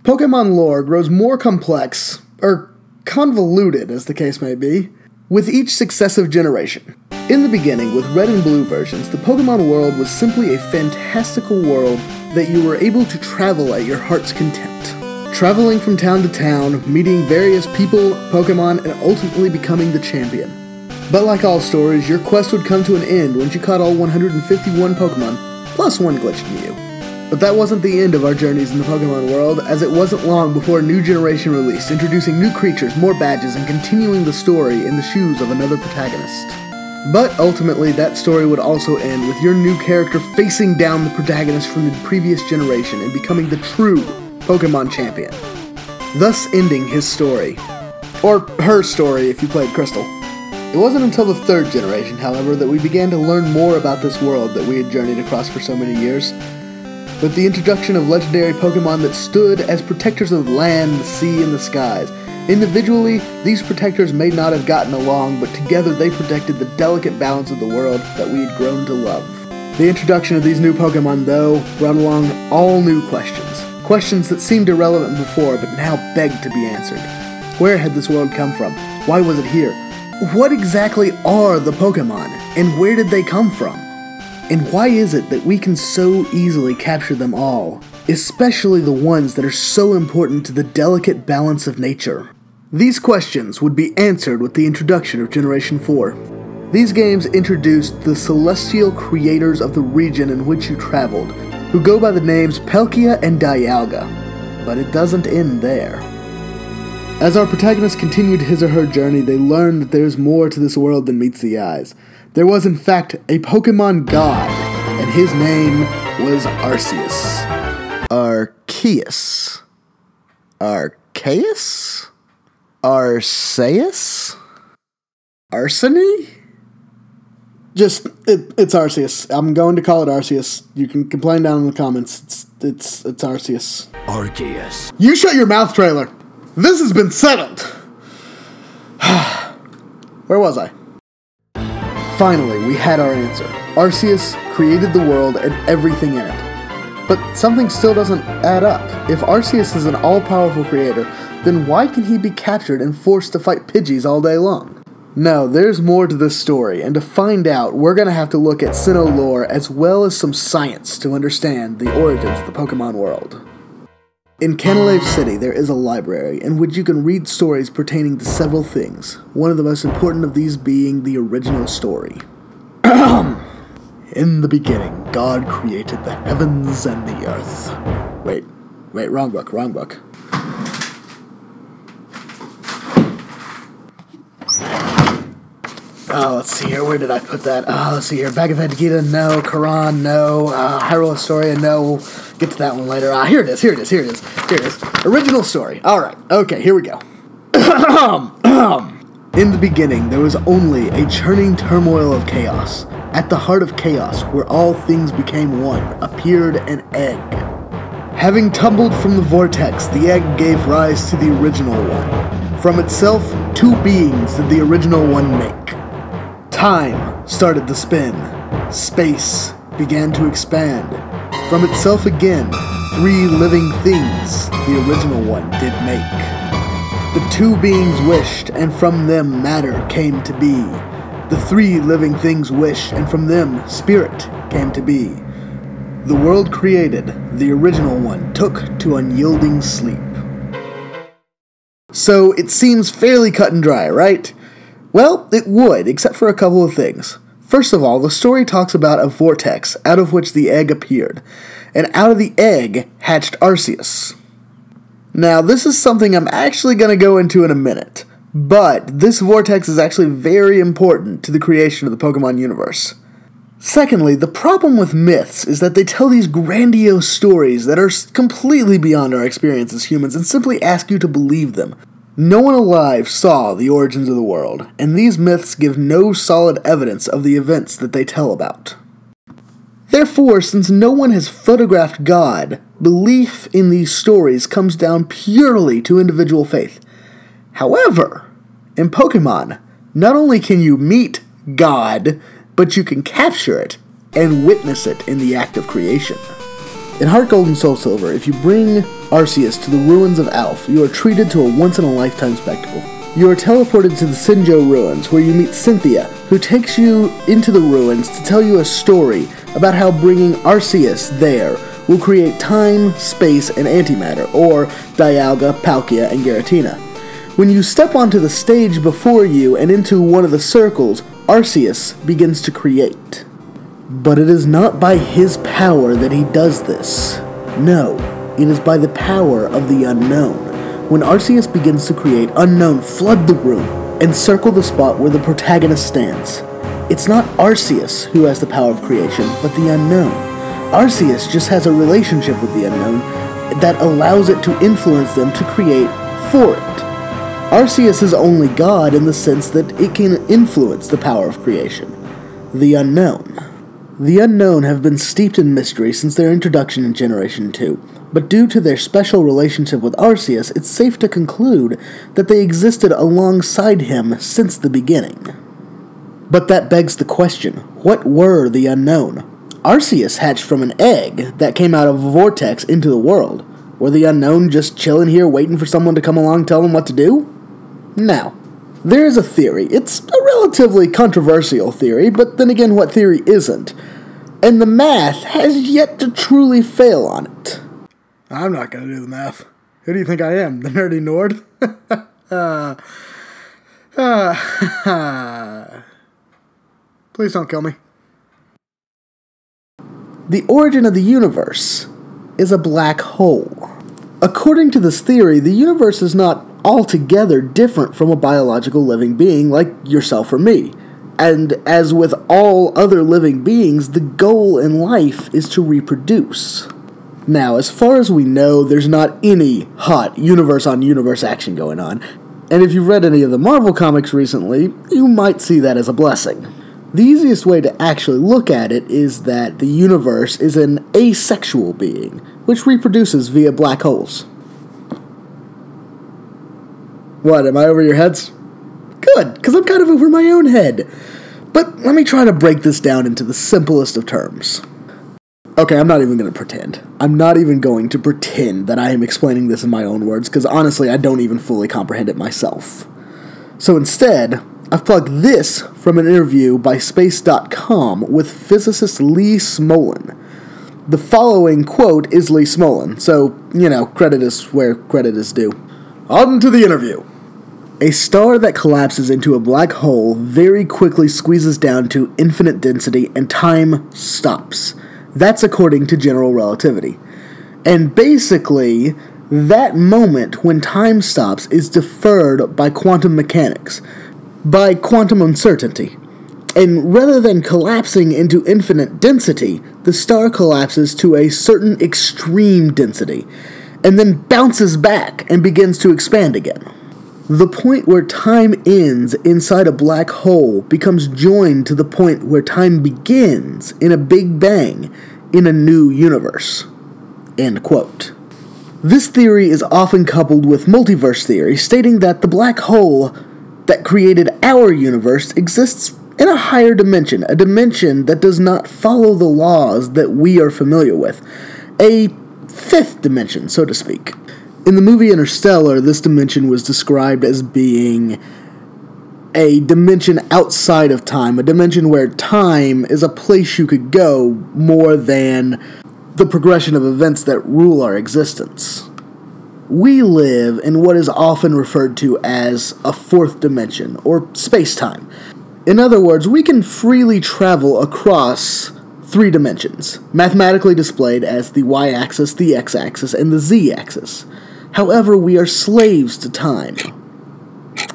Pokemon lore grows more complex, or convoluted as the case may be, with each successive generation. In the beginning, with red and blue versions, the Pokemon world was simply a fantastical world that you were able to travel at your heart's content. Traveling from town to town, meeting various people, Pokemon, and ultimately becoming the champion. But like all stories, your quest would come to an end once you caught all 151 Pokemon, plus one glitched Mew. But that wasn't the end of our journeys in the Pokemon world, as it wasn't long before a new generation released, introducing new creatures, more badges, and continuing the story in the shoes of another protagonist. But ultimately, that story would also end with your new character facing down the protagonist from the previous generation and becoming the true Pokemon champion, thus ending his story. Or her story if you played Crystal. It wasn't until the third generation, however, that we began to learn more about this world that we had journeyed across for so many years. With the introduction of legendary Pokemon that stood as protectors of the land, the sea, and the skies. Individually, these protectors may not have gotten along, but together they protected the delicate balance of the world that we had grown to love. The introduction of these new Pokemon, though, brought along all new questions. Questions that seemed irrelevant before, but now begged to be answered. Where had this world come from? Why was it here? What exactly are the Pokemon, and where did they come from? And why is it that we can so easily capture them all, especially the ones that are so important to the delicate balance of nature? These questions would be answered with the introduction of Generation 4. These games introduced the celestial creators of the region in which you traveled, who go by the names Palkia and Dialga. But it doesn't end there. As our protagonist continued his or her journey, they learned that there is more to this world than meets the eyes. There was, in fact, a Pokemon god, and his name was Arceus. Arceus? Arceus? Arceus? Arseny? It's Arceus. I'm going to call it Arceus. You can complain down in the comments. It's Arceus. Arceus. You shut your mouth, trailer! This has been settled! Where was I? Finally, we had our answer. Arceus created the world and everything in it. But something still doesn't add up. If Arceus is an all-powerful creator, then why can he be captured and forced to fight Pidgeys all day long? No, there's more to this story, and to find out, we're going to have to look at Sinnoh lore as well as some science to understand the origins of the Pokemon world. In Canalave City, there is a library in which you can read stories pertaining to several things, one of the most important of these being the original story. In the beginning, God created the heavens and the earth. Wait, wrong book. Oh, let's see here, where did I put that? Oh, let's see here, Bhagavad Gita, no, Quran, no, Hyrule Historia, no, get to that one later. Here it is. Original story. Alright, okay, here we go. In the beginning, there was only a churning turmoil of chaos. At the heart of chaos, where all things became one, appeared an egg. Having tumbled from the vortex, the egg gave rise to the original one. From itself, two beings did the original one make. Time started to spin. Space began to expand. From itself again, three living things the original one did make. The two beings wished, and from them matter came to be. The three living things wished, and from them spirit came to be. The world created, the original one took to unyielding sleep. So it seems fairly cut and dry, right? Well, it would, except for a couple of things. First of all, the story talks about a vortex out of which the egg appeared, and out of the egg hatched Arceus. Now, this is something I'm actually going to go into in a minute, but this vortex is actually very important to the creation of the Pokemon universe. Secondly, the problem with myths is that they tell these grandiose stories that are completely beyond our experience as humans and simply ask you to believe them. No one alive saw the origins of the world, and these myths give no solid evidence of the events that they tell about. Therefore, since no one has photographed God, belief in these stories comes down purely to individual faith. However, in Pokemon, not only can you meet God, but you can capture it and witness it in the act of creation. In Heart Gold and Soul Silver, if you bring Arceus to the ruins of Alph, you are treated to a once-in-a-lifetime spectacle. You are teleported to the Sinjo ruins, where you meet Cynthia, who takes you into the ruins to tell you a story about how bringing Arceus there will create time, space, and antimatter, or Dialga, Palkia, and Giratina. When you step onto the stage before you and into one of the circles, Arceus begins to create. But it is not by his power that he does this. No, it is by the power of the Unown. When Arceus begins to create, Unown flood the room and circle the spot where the protagonist stands. It's not Arceus who has the power of creation, but the Unown. Arceus just has a relationship with the Unown that allows it to influence them to create for it. Arceus is only God in the sense that it can influence the power of creation. The Unown. The Unown have been steeped in mystery since their introduction in Generation 2, but due to their special relationship with Arceus, it's safe to conclude that they existed alongside him since the beginning. But that begs the question, what were the Unown? Arceus hatched from an egg that came out of a vortex into the world. Were the Unown just chilling here waiting for someone to come along and tell them what to do? Now, there is a theory. It's a relatively controversial theory, but then again, what theory isn't? And the math has yet to truly fail on it. I'm not going to do the math. Who do you think I am, the nerdy Nord? Please don't kill me. The origin of the universe is a black hole. According to this theory, the universe is not altogether different from a biological living being like yourself or me. And as with all other living beings, the goal in life is to reproduce. Now, as far as we know, there's not any hot universe-on-universe action going on. And if you've read any of the Marvel comics recently, you might see that as a blessing. The easiest way to actually look at it is that the universe is an asexual being, which reproduces via black holes. What, am I over your heads? Good, because I'm kind of over my own head. But let me try to break this down into the simplest of terms. Okay, I'm not even going to pretend. I'm not even going to pretend that I am explaining this in my own words, because honestly, I don't even fully comprehend it myself. So instead, I've plugged this from an interview by Space.com with physicist Lee Smolin. The following quote is Lee Smolin, so, credit is where credit is due. On to the interview. A star that collapses into a black hole very quickly squeezes down to infinite density and time stops. That's according to general relativity. And basically, that moment when time stops is deferred by quantum mechanics, by quantum uncertainty. And rather than collapsing into infinite density, the star collapses to a certain extreme density, and then bounces back and begins to expand again. The point where time ends inside a black hole becomes joined to the point where time begins in a Big Bang in a new universe. End quote. This theory is often coupled with multiverse theory, stating that the black hole that created our universe exists in a higher dimension, a dimension that does not follow the laws that we are familiar with, a fifth dimension, so to speak. In the movie Interstellar, this dimension was described as being a dimension outside of time, a dimension where time is a place you could go more than the progression of events that rule our existence. We live in what is often referred to as a fourth dimension, or space-time. In other words, we can freely travel across three dimensions, mathematically displayed as the y-axis, the x-axis, and the z-axis. However, we are slaves to time.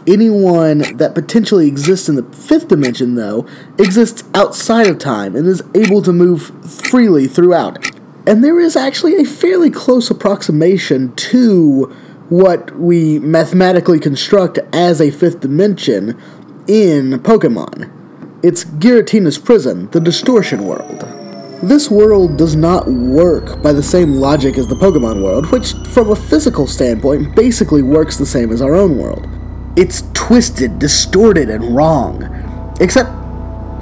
Anyone that potentially exists in the fifth dimension, though, exists outside of time and is able to move freely throughout it. And there is actually a fairly close approximation to what we mathematically construct as a fifth dimension in Pokemon. It's Giratina's prison, the distortion world. This world does not work by the same logic as the Pokemon world, which, from a physical standpoint, basically works the same as our own world. It's twisted, distorted, and wrong. Except,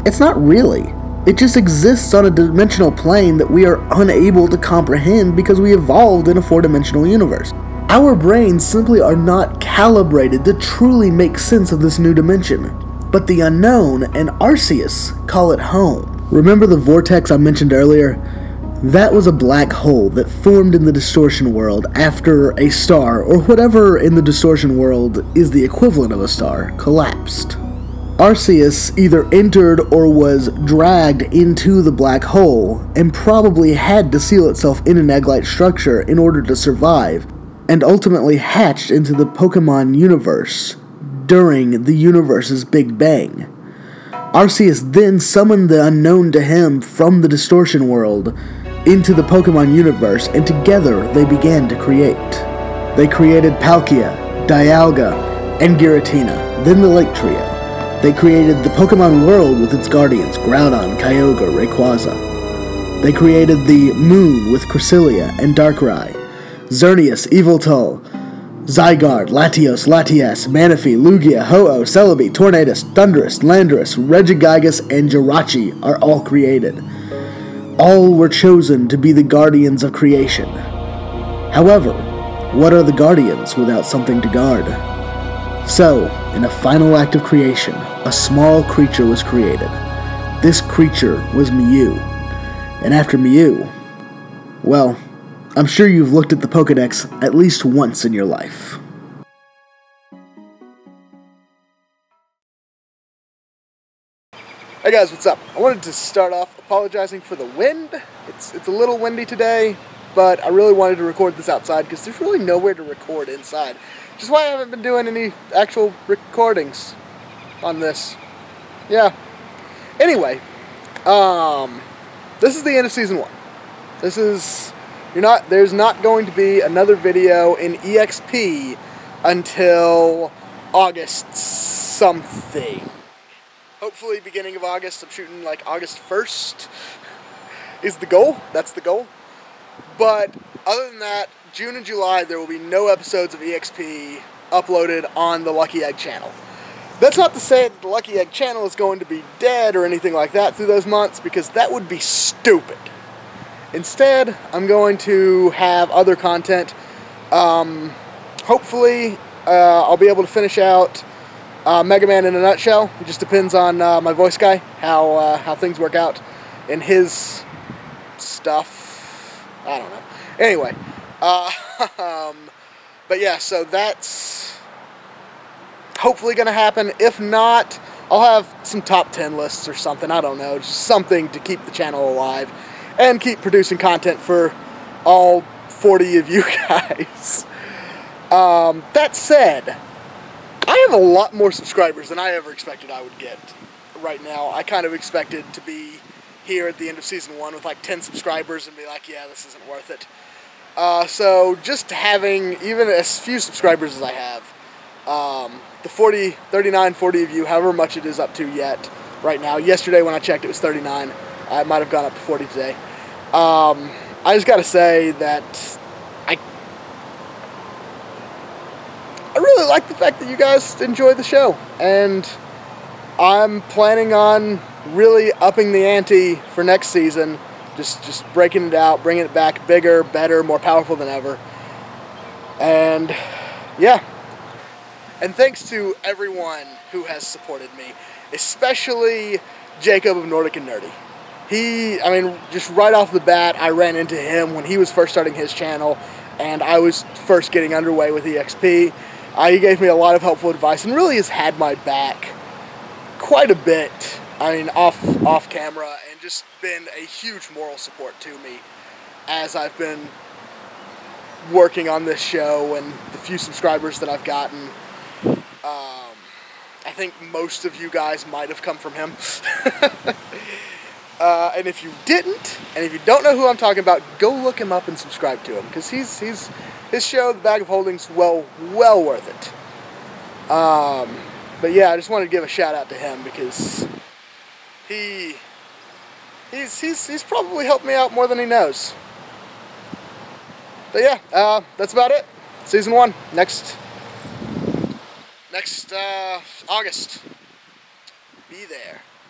it's not really. It just exists on a dimensional plane that we are unable to comprehend because we evolved in a four-dimensional universe. Our brains simply are not calibrated to truly make sense of this new dimension. But the Unown and Arceus call it home. Remember the vortex I mentioned earlier? That was a black hole that formed in the distortion world after a star, or whatever in the distortion world is the equivalent of a star, collapsed. Arceus either entered or was dragged into the black hole, and probably had to seal itself in an egg-like structure in order to survive, and ultimately hatched into the Pokemon universe during the universe's Big Bang. Arceus then summoned the Unown to him from the distortion world into the Pokemon universe, and together they began to create. They created Palkia, Dialga, and Giratina, then the Lake Trio. They created the Pokemon world with its guardians, Groudon, Kyogre, Rayquaza. They created the Moon with Cresselia and Darkrai, Xerneas, Yveltal, Zygarde, Latios, Latias, Manaphy, Lugia, Ho-Oh, Celebi, Tornadus, Thundurus, Landorus, Regigigas, and Jirachi are all created. All were chosen to be the guardians of creation. However, what are the guardians without something to guard? So, in a final act of creation, a small creature was created. This creature was Mew. And after Mew, well, I'm sure you've looked at the Pokedex at least once in your life. Hey guys, what's up? I wanted to start off apologizing for the wind. It's a little windy today, but I really wanted to record this outside because there's really nowhere to record inside. Which is why I haven't been doing any actual recordings on this. Yeah. Anyway, this is the end of Season 1. This is... there's not going to be another video in EXP until August something. Hopefully beginning of August. I'm shooting like August 1st is the goal. That's the goal. But other than that, June and July there will be no episodes of EXP uploaded on the Lucky Egg channel. That's not to say that the Lucky Egg channel is going to be dead or anything like that through those months, because that would be stupid. Instead, I'm going to have other content. Hopefully, I'll be able to finish out Mega Man in a nutshell. It just depends on my voice guy, how things work out in his stuff. I don't know. Anyway, but yeah, so that's hopefully going to happen. If not, I'll have some top 10 lists or something. I don't know. Just something to keep the channel alive and keep producing content for all 40 of you guys. That said, I have a lot more subscribers than I ever expected I would get right now. I kind of expected to be here at the end of Season 1 with like 10 subscribers and be like, yeah, this isn't worth it. So just having even as few subscribers as I have, the 39, 40 of you, however much it is up to yet right now. Yesterday when I checked, it was 39. I might have gone up to 40 today. I just got to say that I really like the fact that you guys enjoy the show, and I'm planning on really upping the ante for next season, just breaking it out, bringing it back bigger, better, more powerful than ever. And yeah, and thanks to everyone who has supported me, especially Jacob of Nordic and Nerdy. I mean, just right off the bat, I ran into him when he was first starting his channel, and I was first getting underway with EXP. He gave me a lot of helpful advice and really has had my back quite a bit, I mean, off camera, and just been a huge moral support to me as I've been working on this show and the few subscribers that I've gotten. I think most of you guys might have come from him. And if you didn't, and if you don't know who I'm talking about, go look him up and subscribe to him, because his show, The Bag of Holding's, well worth it. But yeah, I just wanted to give a shout out to him, because he's probably helped me out more than he knows. But yeah, that's about it. Season 1, next August. Be there.